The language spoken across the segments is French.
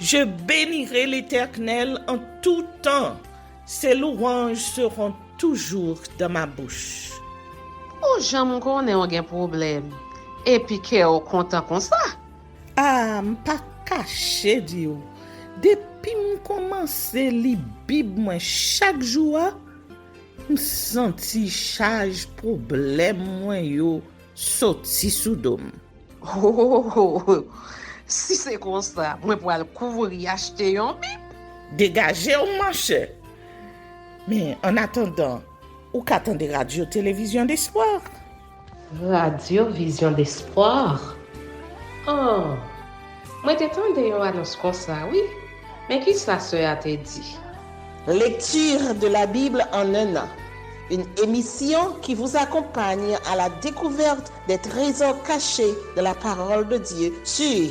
Je bénirai l'Éternel en tout temps. Ses louanges seront toujours dans ma bouche. Oh, j'aime qu'on ait un problème. Et puis qu'elle est content comme ça. Ah, m'pas caché, Dieu. Depuis m'komanse li Bib moi chaque jour, m'senti charge problème moi yo sorti sous dom. Oh, si c'est comme ça, moi pour aller couvrir acheter un Bible. Dégagez au marché. Mais en attendant, ou qu'attendez radio télévision d'espoir. Radio Vision d'Espoir. Oh, moi t'attendais une annonce comme ça, oui. Mais qui ça a te dit? Lecture de la Bible en un an. Une émission qui vous accompagne à la découverte des trésors cachés de la parole de Dieu sur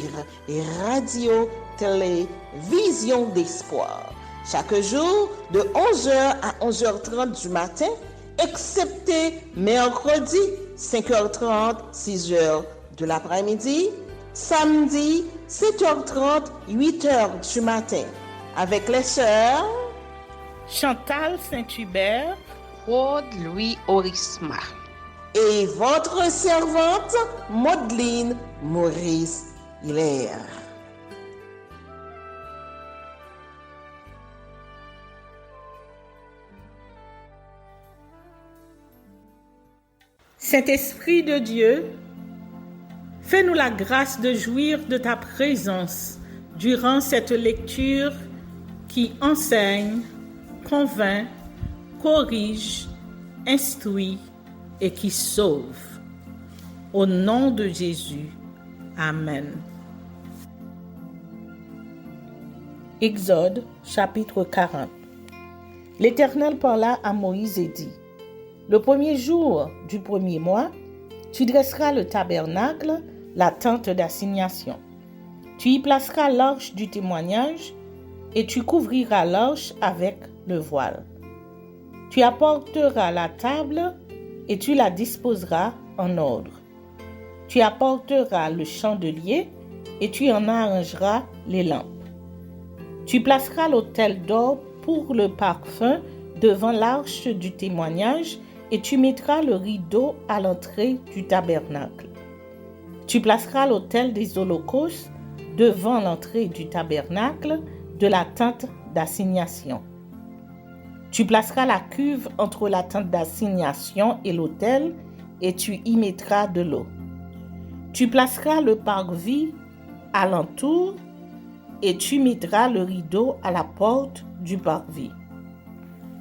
Radio Télé Vision d'Espoir. Chaque jour de 11h à 11h30 du matin, excepté mercredi 5h30, 6h de l'après-midi, samedi 7h30, 8h du matin, avec les sœurs Chantal Saint-Hubert, Claude Louis Orisma. et votre servante Maudeline Maurice Hilaire. Saint-Esprit de Dieu, fais-nous la grâce de jouir de ta présence durant cette lecture qui enseigne, convainc, corrige, instruit et qui sauve. Au nom de Jésus. Amen. Exode, chapitre 40. L'Éternel parla à Moïse et dit: Le premier jour du premier mois, tu dresseras le tabernacle, la tente d'assignation. Tu y placeras l'arche du témoignage et tu couvriras l'arche avec le voile. Tu apporteras la table et tu la disposeras en ordre. Tu apporteras le chandelier et tu en arrangeras les lampes. Tu placeras l'autel d'or pour le parfum devant l'arche du témoignage et tu mettras le rideau à l'entrée du tabernacle. Tu placeras l'autel des holocaustes devant l'entrée du tabernacle de la tente d'assignation. Tu placeras la cuve entre la tente d'assignation et l'autel et tu y mettras de l'eau. Tu placeras le parvis alentour et tu mettras le rideau à la porte du parvis.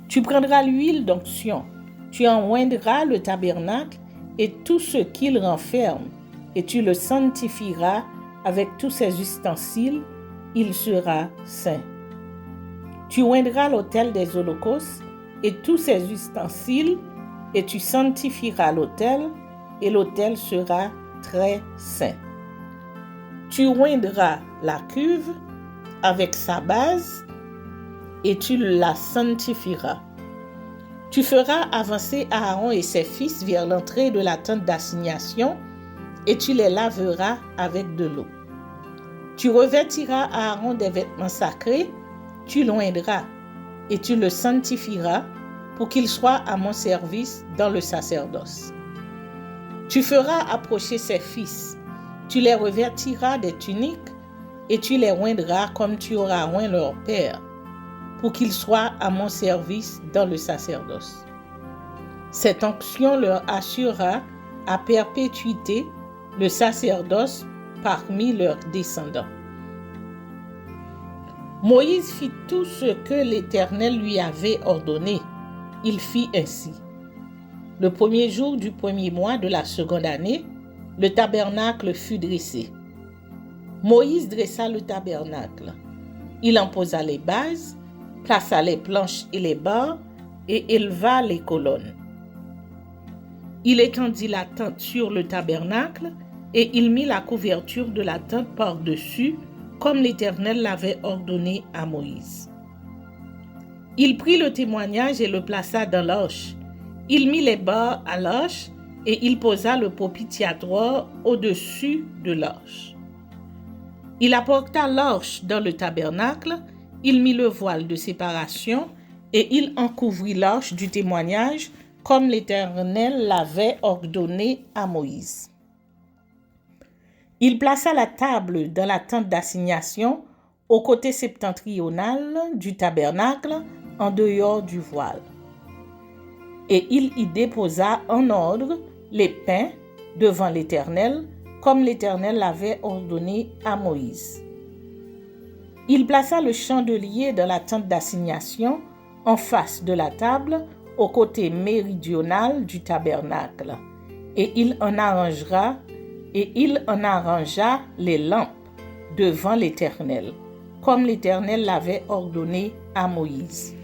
Tu prendras l'huile d'onction, tu en oindras le tabernacle et tout ce qu'il renferme, et tu le sanctifieras avec tous ses ustensiles, il sera saint. Tu oindras l'autel des holocaustes et tous ses ustensiles, et tu sanctifieras l'autel, et l'autel sera très saint. Tu oindras la cuve avec sa base, et tu la sanctifieras. Tu feras avancer Aaron et ses fils vers l'entrée de la tente d'assignation, et tu les laveras avec de l'eau. Tu revêtiras Aaron des vêtements sacrés, tu l'oindras, et tu le sanctifieras pour qu'il soit à mon service dans le sacerdoce. Tu feras approcher ses fils, tu les revêtiras des tuniques, et tu les oindras comme tu auras oint leur père, pour qu'ils soient à mon service dans le sacerdoce. Cette onction leur assurera à perpétuité le sacerdoce parmi leurs descendants. Moïse fit tout ce que l'Éternel lui avait ordonné. Il fit ainsi. Le premier jour du premier mois de la seconde année, le tabernacle fut dressé. Moïse dressa le tabernacle. Il en posa les bases, plaça les planches et les barres et éleva les colonnes. Il étendit la tente sur le tabernacle et il mit la couverture de la tente par-dessus, comme l'Éternel l'avait ordonné à Moïse. Il prit le témoignage et le plaça dans l'arche. Il mit les barres à l'arche et il posa le propitiatoire au-dessus de l'arche. Il apporta l'arche dans le tabernacle, il mit le voile de séparation et il en couvrit l'arche du témoignage comme l'Éternel l'avait ordonné à Moïse. Il plaça la table dans la tente d'assignation au côté septentrional du tabernacle en dehors du voile. Et il y déposa en ordre les pains devant l'Éternel, comme l'Éternel l'avait ordonné à Moïse. Il plaça le chandelier dans la tente d'assignation en face de la table au côté méridional du tabernacle, et il en arrangea les lampes devant l'Éternel, comme l'Éternel l'avait ordonné à Moïse.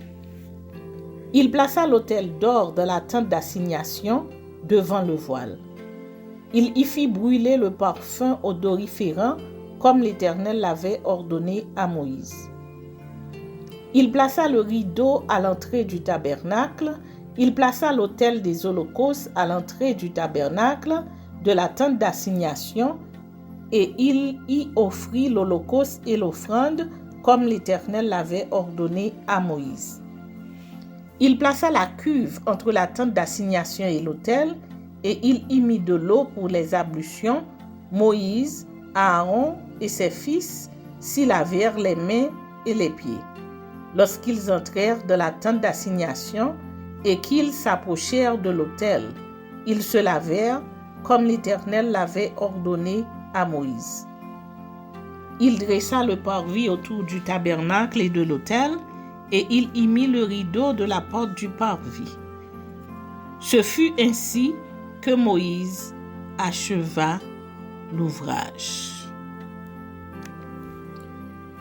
Il plaça l'autel d'or dans la tente d'assignation devant le voile. Il y fit brûler le parfum odoriférant comme l'Éternel l'avait ordonné à Moïse. Il plaça le rideau à l'entrée du tabernacle. Il plaça l'autel des holocaustes à l'entrée du tabernacle de la tente d'assignation et il y offrit l'holocauste et l'offrande comme l'Éternel l'avait ordonné à Moïse. Il plaça la cuve entre la tente d'assignation et l'autel et il y mit de l'eau pour les ablutions. Moïse, Aaron et ses fils s'y lavèrent les mains et les pieds. Lorsqu'ils entrèrent dans la tente d'assignation et qu'ils s'approchèrent de l'autel, ils se lavèrent comme l'Éternel l'avait ordonné à Moïse. Il dressa le parvis autour du tabernacle et de l'autel, et il y mit le rideau de la porte du parvis. Ce fut ainsi que Moïse acheva l'ouvrage.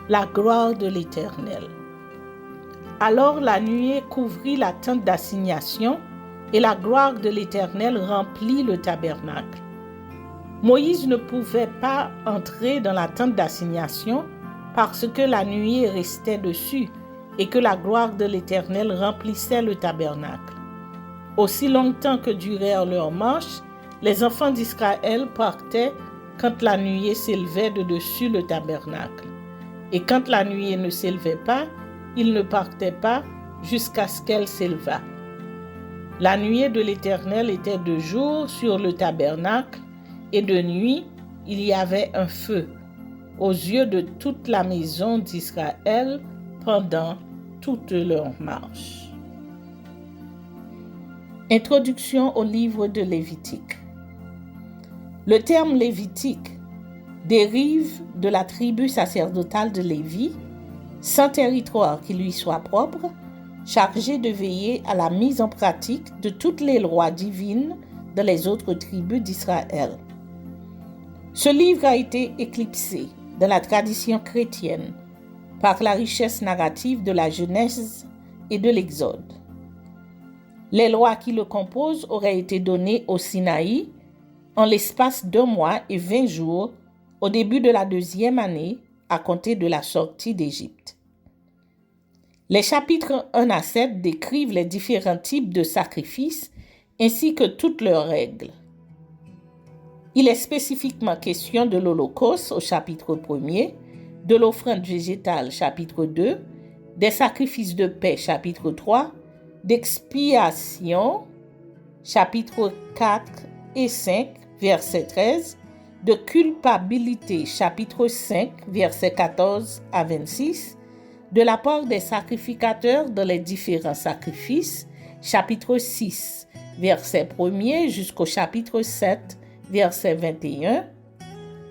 La gloire de l'Éternel. Alors la nuée couvrit la tente d'assignation, et la gloire de l'Éternel remplit le tabernacle. Moïse ne pouvait pas entrer dans la tente d'assignation parce que la nuée restait dessus et que la gloire de l'Éternel remplissait le tabernacle. Aussi longtemps que durèrent leurs marches, les enfants d'Israël partaient quand la nuée s'élevait de dessus le tabernacle. Et quand la nuée ne s'élevait pas, ils ne partaient pas jusqu'à ce qu'elle s'élevât. La nuée de l'Éternel était de jour sur le tabernacle, et de nuit, il y avait un feu aux yeux de toute la maison d'Israël pendant toute leur marche. Introduction au livre de Lévitique. Le terme lévitique dérive de la tribu sacerdotale de Lévi, sans territoire qui lui soit propre, chargé de veiller à la mise en pratique de toutes les lois divines dans les autres tribus d'Israël. Ce livre a été éclipsé dans la tradition chrétienne par la richesse narrative de la Genèse et de l'Exode. Les lois qui le composent auraient été données au Sinaï en l'espace d'1 mois et 20 jours au début de la 2e année à compter de la sortie d'Égypte. Les chapitres 1 à 7 décrivent les différents types de sacrifices ainsi que toutes leurs règles. Il est spécifiquement question de l'Holocauste au chapitre 1er, de l'offrande végétale chapitre 2, des sacrifices de paix chapitre 3, d'expiation chapitre 4 et 5 verset 13, de culpabilité chapitre 5 verset 14 à 26, de la part des sacrificateurs dans les différents sacrifices chapitre 6 verset 1er jusqu'au chapitre 7 verset 21,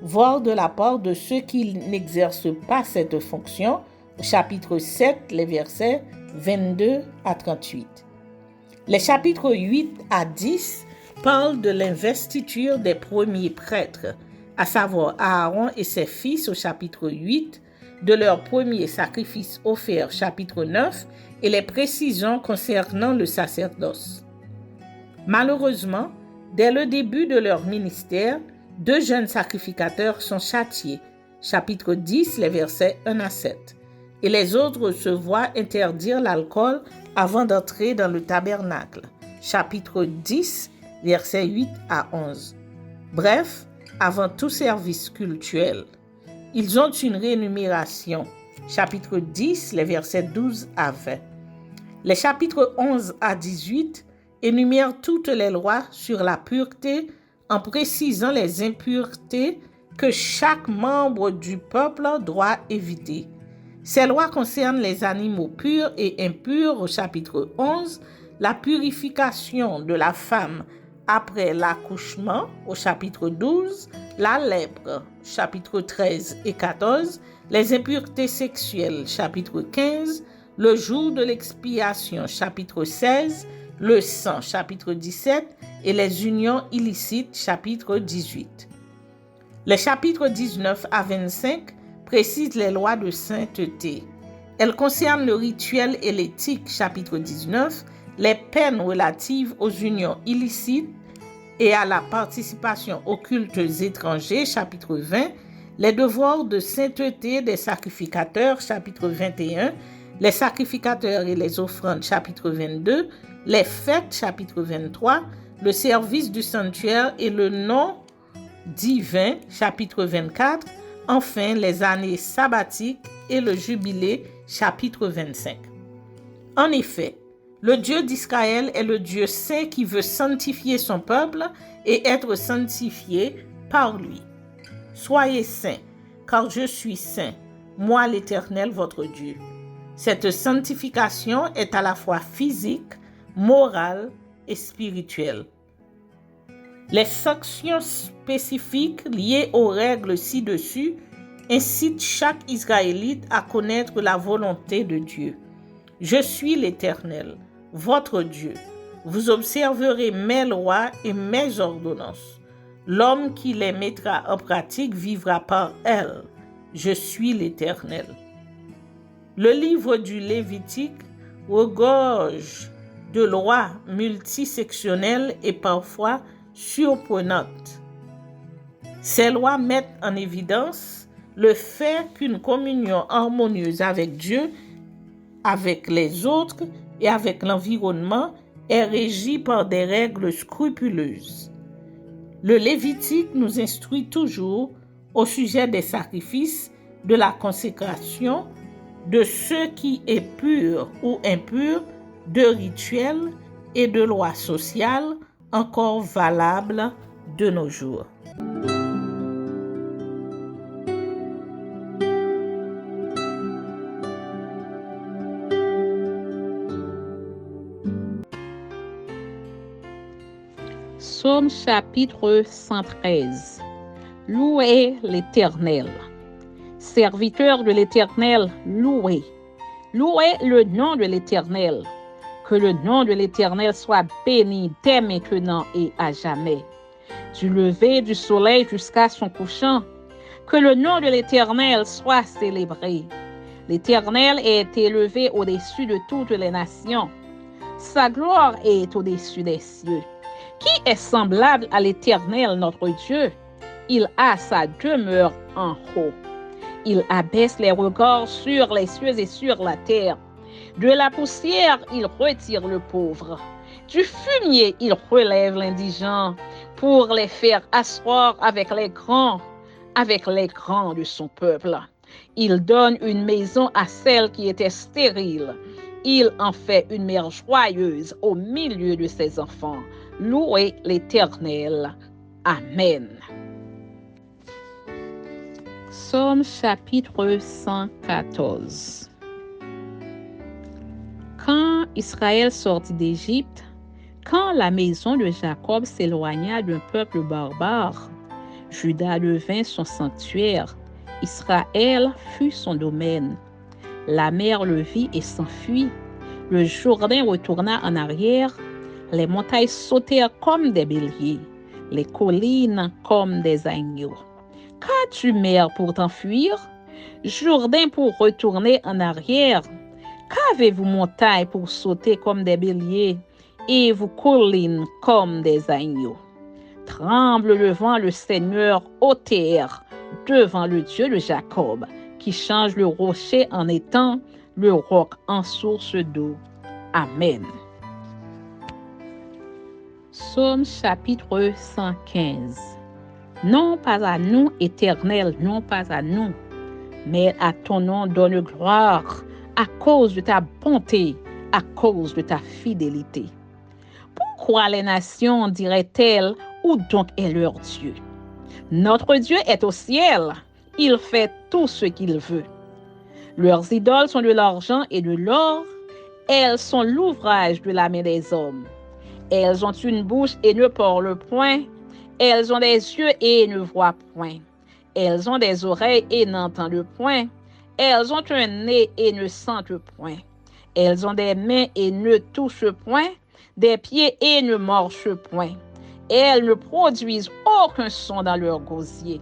voire de la part de ceux qui n'exercent pas cette fonction, au chapitre 7, les versets 22 à 38. Les chapitres 8 à 10 parlent de l'investiture des premiers prêtres, à savoir Aaron et ses fils au chapitre 8, de leur premier sacrifice offert chapitre 9 et les précisions concernant le sacerdoce. Malheureusement, dès le début de leur ministère, 2 jeunes sacrificateurs sont châtiés, chapitre 10, les versets 1 à 7, et les autres se voient interdire l'alcool avant d'entrer dans le tabernacle, chapitre 10, versets 8 à 11. Bref, avant tout service cultuel, Ils ont une rémunération. Chapitre 10, les versets 12 à 20. Les chapitres 11 à 18 énumèrent toutes les lois sur la pureté en précisant les impuretés que chaque membre du peuple doit éviter. Ces lois concernent les animaux purs et impurs au chapitre 11, la purification de la femme après l'accouchement au chapitre 12, la lèpre chapitre 13 et 14, les impuretés sexuelles chapitre 15, le jour de l'expiation chapitre 16, le sang chapitre 17 et les unions illicites chapitre 18. Les chapitres 19 à 25 précisent les lois de sainteté. Elles concernent le rituel et l'éthique chapitre 19, les peines relatives aux unions illicites et à la participation aux cultes étrangers chapitre 20, les devoirs de sainteté des sacrificateurs chapitre 21, les sacrificateurs et les offrandes chapitre 22, les fêtes chapitre 23, le service du sanctuaire et le nom divin chapitre 24, enfin les années sabbatiques et le jubilé chapitre 25. En effet, le Dieu d'Israël est le Dieu saint qui veut sanctifier son peuple et être sanctifié par lui. Soyez saints, car je suis saint, moi l'Éternel votre Dieu. Cette sanctification est à la fois physique, morale et spirituelle. Les sanctions spécifiques liées aux règles ci-dessus incitent chaque Israélite à connaître la volonté de Dieu. Je suis l'Éternel, votre Dieu. Vous observerez mes lois et mes ordonnances. L'homme qui les mettra en pratique vivra par elles. Je suis l'Éternel. Le livre du Lévitique regorge de lois multisectionnelles et parfois surprenantes. Ces lois mettent en évidence le fait qu'une communion harmonieuse avec Dieu, avec les autres et avec l'environnement est régie par des règles scrupuleuses. Le Lévitique nous instruit toujours au sujet des sacrifices, de la consécration, de ce qui est pur ou impur, de rituels et de lois sociales encore valables de nos jours. Psaume chapitre 113. Louez l'Éternel. Serviteurs de l'Éternel, louez. Louez le nom de l'Éternel. Que le nom de l'Éternel soit béni dès maintenant et à jamais. Du lever du soleil jusqu'à son couchant, que le nom de l'Éternel soit célébré. L'Éternel est élevé au-dessus de toutes les nations. Sa gloire est au-dessus des cieux. Qui est semblable à l'Éternel notre Dieu? Il a sa demeure en haut. Il abaisse les regards sur les cieux et sur la terre. De la poussière, il retire le pauvre. Du fumier, il relève l'indigent pour les faire asseoir avec les grands de son peuple. Il donne une maison à celle qui était stérile. Il en fait une mère joyeuse au milieu de ses enfants. Louez l'Éternel. Amen. Psaume chapitre 114. Quand Israël sortit d'Égypte, quand la maison de Jacob s'éloigna d'un peuple barbare, Juda devint son sanctuaire, Israël fut son domaine. La mer le vit et s'enfuit, le Jourdain retourna en arrière, les montagnes sautèrent comme des béliers, les collines comme des agneaux. Qu'as-tu, mer, pour t'enfuir? Jourdain pour retourner en arrière? Qu'avez-vous, montagne, pour sauter comme des béliers, et vous, collines, comme des agneaux? Tremble devant le Seigneur, ô terre, devant le Dieu de Jacob, qui change le rocher en étang, le roc en source d'eau. Amen. Psaume chapitre 115. Non pas à nous, Éternel, non pas à nous, mais à ton nom donne gloire à cause de ta bonté, à cause de ta fidélité. Pourquoi les nations diraient-elles, où donc est leur Dieu? Notre Dieu est au ciel, il fait tout ce qu'il veut. Leurs idoles sont de l'argent et de l'or, elles sont l'ouvrage de la main des hommes. Elles ont une bouche et ne parlent point, elles ont des yeux et ne voient point. Elles ont des oreilles et n'entendent point, elles ont un nez et ne sentent point. Elles ont des mains et ne touchent point, des pieds et ne marchent point. Elles ne produisent aucun son dans leur gosier.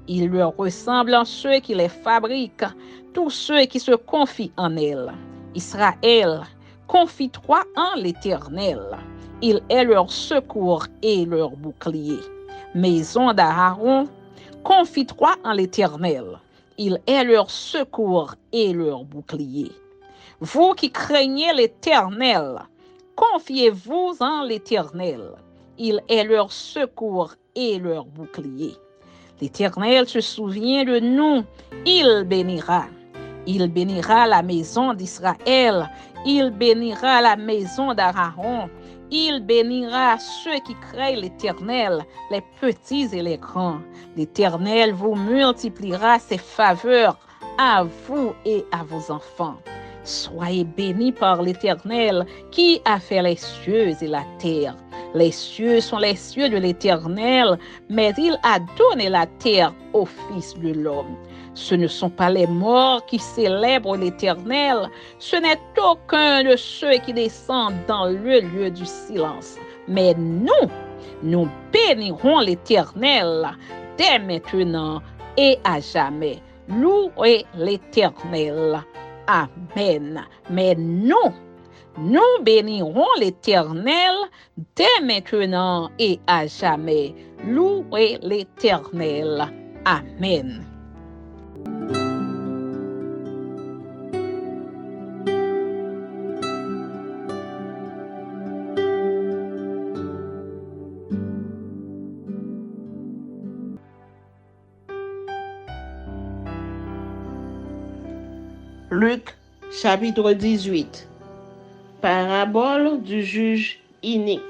Ils leur ressemblent en ceux qui les fabriquent, tous ceux qui se confient en elles. Israël, confie-toi en l'Éternel. Il est leur secours et leur bouclier. Maison d'Aaron, confie-toi en l'Éternel. Il est leur secours et leur bouclier. Vous qui craignez l'Éternel, confiez-vous en l'Éternel. Il est leur secours et leur bouclier. L'Éternel se souvient de nous, il bénira. Il bénira la maison d'Israël, il bénira la maison d'Aaron, il bénira ceux qui craignent l'Éternel, les petits et les grands. L'Éternel vous multipliera ses faveurs à vous et à vos enfants. Soyez bénis par l'Éternel qui a fait les cieux et la terre. Les cieux sont les cieux de l'Éternel, mais il a donné la terre au Fils de l'homme. Ce ne sont pas les morts qui célèbrent l'Éternel, ce n'est aucun de ceux qui descendent dans le lieu du silence. Mais nous bénirons l'Éternel dès maintenant et à jamais. Louez l'Éternel. Amen. Mais nous bénirons l'Éternel dès maintenant et à jamais. Louez l'Éternel. Amen. Luc, chapitre 18. Parabole du juge inique.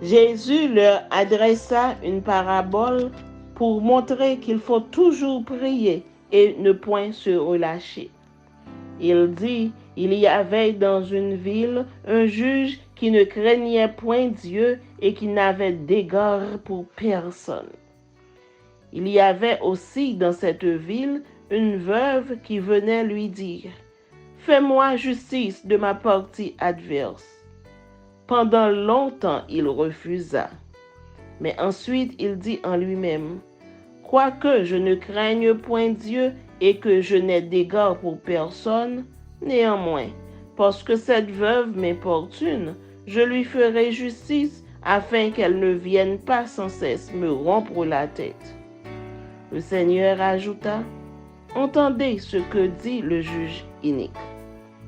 Jésus leur adressa une parabole pour montrer qu'il faut toujours prier et ne point se relâcher. Il dit, il y avait dans une ville un juge qui ne craignait point Dieu et qui n'avait d'égard pour personne. Il y avait aussi dans cette ville une veuve qui venait lui dire, « Fais-moi justice de ma partie adverse. » Pendant longtemps, il refusa. Mais ensuite, il dit en lui-même, « Quoique je ne craigne point Dieu et que je n'ai d'égard pour personne, néanmoins, parce que cette veuve m'importune, je lui ferai justice afin qu'elle ne vienne pas sans cesse me rompre la tête. » Le Seigneur ajouta, « Entendez ce que dit le juge inique.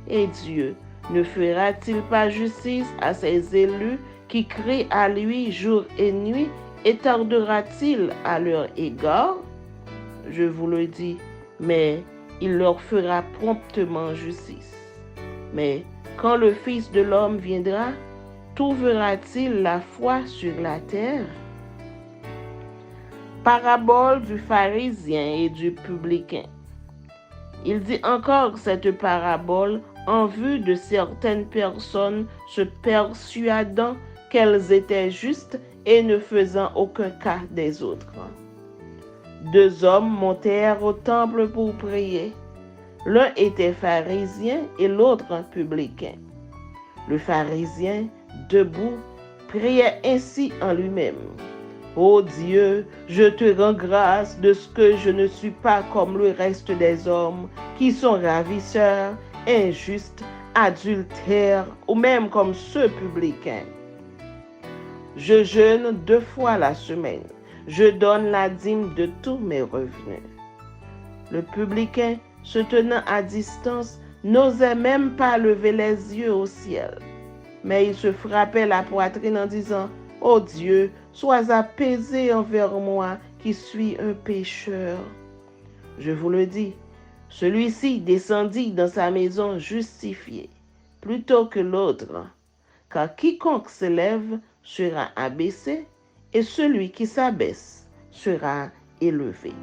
Et Dieu ne fera-t-il pas justice à ses élus qui crient à lui jour et nuit et tardera-t-il à leur égard? Je vous le dis, mais il leur fera promptement justice. Mais quand le Fils de l'homme viendra, trouvera-t-il la foi sur la terre? » Parabole du pharisien et du publicain. Il dit encore cette parabole en vue de certaines personnes se persuadant qu'elles étaient justes et ne faisant aucun cas des autres. 2 hommes montèrent au temple pour prier. L'un était pharisien et l'autre publicain. Le pharisien, debout, priait ainsi en lui-même. « Ô Dieu, je te rends grâce de ce que je ne suis pas comme le reste des hommes qui sont ravisseurs, injustes, adultères ou même comme ceux publicains. Je jeûne 2 fois la semaine. Je donne la dîme de tous mes revenus. » Le publicain, se tenant à distance, n'osait même pas lever les yeux au ciel. Mais il se frappait la poitrine en disant, « Ô Dieu, sois apaisé envers moi qui suis un pécheur. » Je vous le dis, celui-ci descendit dans sa maison justifié, plutôt que l'autre, car quiconque s'élève sera abaissé, et celui qui s'abaisse sera élevé.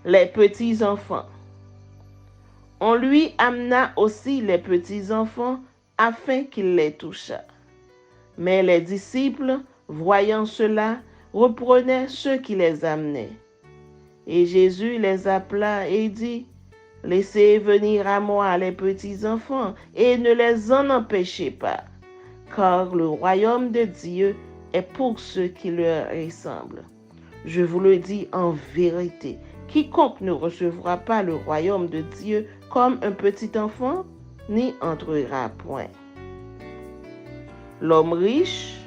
Les petits-enfants. On lui amena aussi les petits-enfants afin qu'il les touchât. Mais les disciples, voyant cela, reprenaient ceux qui les amenaient. Et Jésus les appela et dit, « Laissez venir à moi les petits-enfants et ne les en empêchez pas, car le royaume de Dieu est pour ceux qui leur ressemblent. Je vous le dis en vérité, quiconque ne recevra pas le royaume de Dieu comme un petit enfant, n'y entrera point. » L'homme riche,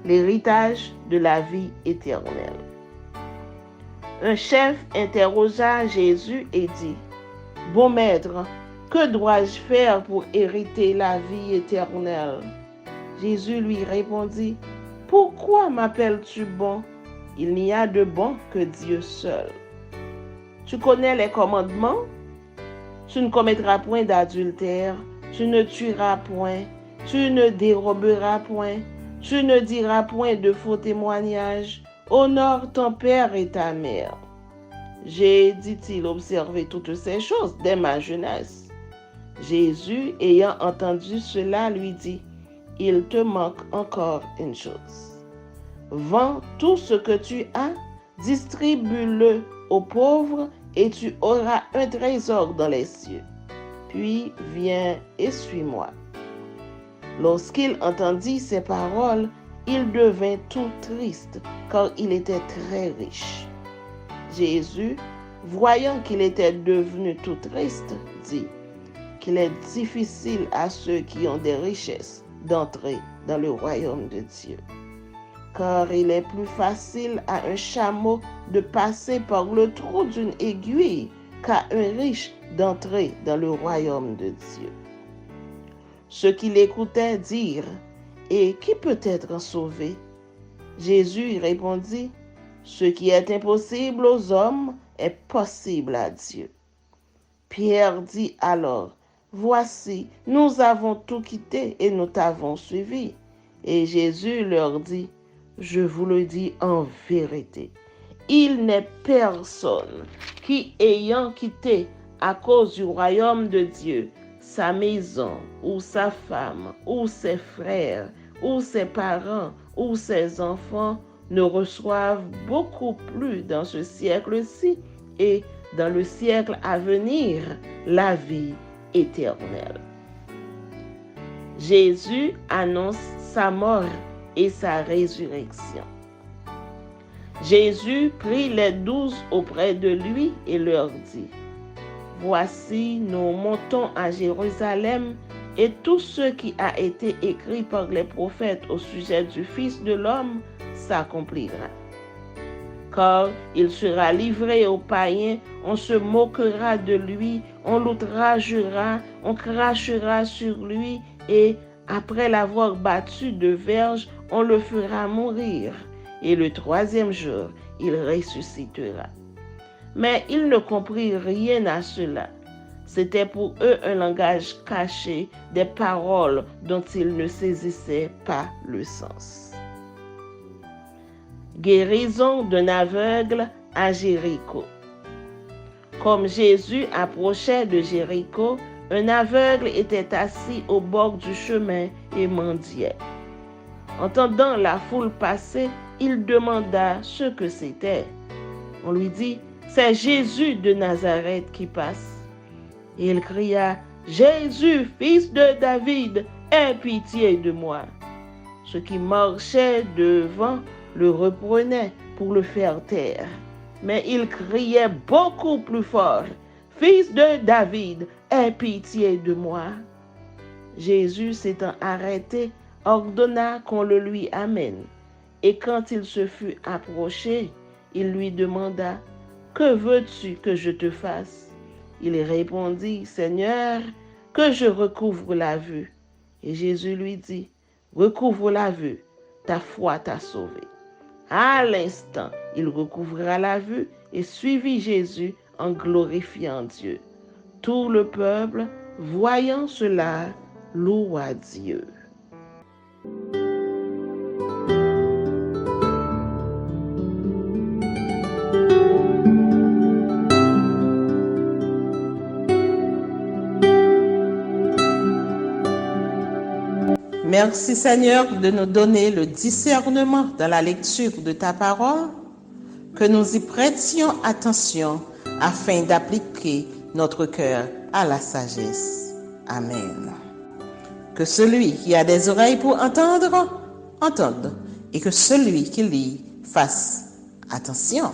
l'héritage de la vie éternelle. Un chef interrogea Jésus et dit, « Bon maître, que dois-je faire pour hériter la vie éternelle? » Jésus lui répondit, « Pourquoi m'appelles-tu bon? Il n'y a de bon que Dieu seul. Tu connais les commandements? Tu ne commettras point d'adultère, tu ne tueras point, tu ne déroberas point, tu ne diras point de faux témoignages, honore ton père et ta mère. J'ai, dit-il, observé toutes ces choses dès ma jeunesse. » Jésus, ayant entendu cela, lui dit, « Il te manque encore une chose. Vends tout ce que tu as, distribue-le aux pauvres, et tu auras un trésor dans les cieux. Puis viens et suis-moi. » Lorsqu'il entendit ces paroles, il devint tout triste, car il était très riche. Jésus, voyant qu'il était devenu tout triste, dit qu'il est difficile à ceux qui ont des richesses d'entrer dans le royaume de Dieu. Car il est plus facile à un chameau de passer par le trou d'une aiguille qu'à un riche d'entrer dans le royaume de Dieu. Ceux qui l'écoutaient dirent, « Et qui peut être sauvé? » Jésus répondit, « Ce qui est impossible aux hommes est possible à Dieu. » Pierre dit alors, « Voici, nous avons tout quitté et nous t'avons suivi. » Et Jésus leur dit, « Je vous le dis en vérité, il n'est personne qui, ayant quitté à cause du royaume de Dieu, sa maison, ou sa femme, ou ses frères, ou ses parents, ou ses enfants, ne reçoivent beaucoup plus dans ce siècle-ci et dans le siècle à venir la vie éternelle. » Jésus annonce sa mort et sa résurrection. Jésus prit les 12 auprès de lui et leur dit, « Voici, nous montons à Jérusalem, et tout ce qui a été écrit par les prophètes au sujet du Fils de l'homme s'accomplira. Car il sera livré aux païens, on se moquera de lui, on l'outragera, on crachera sur lui, et après l'avoir battu de verge, on le fera mourir. Et le 3e jour, il ressuscitera. » Mais ils ne comprirent rien à cela. C'était pour eux un langage caché, des paroles dont ils ne saisissaient pas le sens. Guérison d'un aveugle à Jéricho. Comme Jésus approchait de Jéricho, un aveugle était assis au bord du chemin et mendiait. Entendant la foule passer, il demanda ce que c'était. On lui dit, « C'est Jésus de Nazareth qui passe. » Et il cria, « Jésus, fils de David, aie pitié de moi. » Ceux qui marchaient devant le reprenaient pour le faire taire. Mais il criait beaucoup plus fort, « Fils de David, aie pitié de moi. » Jésus s'étant arrêté, ordonna qu'on le lui amène. Et quand il se fut approché, il lui demanda, « Que veux-tu que je te fasse? » Il répondit, « Seigneur, que je recouvre la vue. » Et Jésus lui dit, « Recouvre la vue, ta foi t'a sauvé. » À l'instant, il recouvra la vue et suivit Jésus en glorifiant Dieu. Tout le peuple, voyant cela, loua Dieu. Merci Seigneur de nous donner le discernement dans la lecture de ta parole, que nous y prêtions attention afin d'appliquer notre cœur à la sagesse. Amen. Que celui qui a des oreilles pour entendre, entende, et que celui qui lit fasse attention.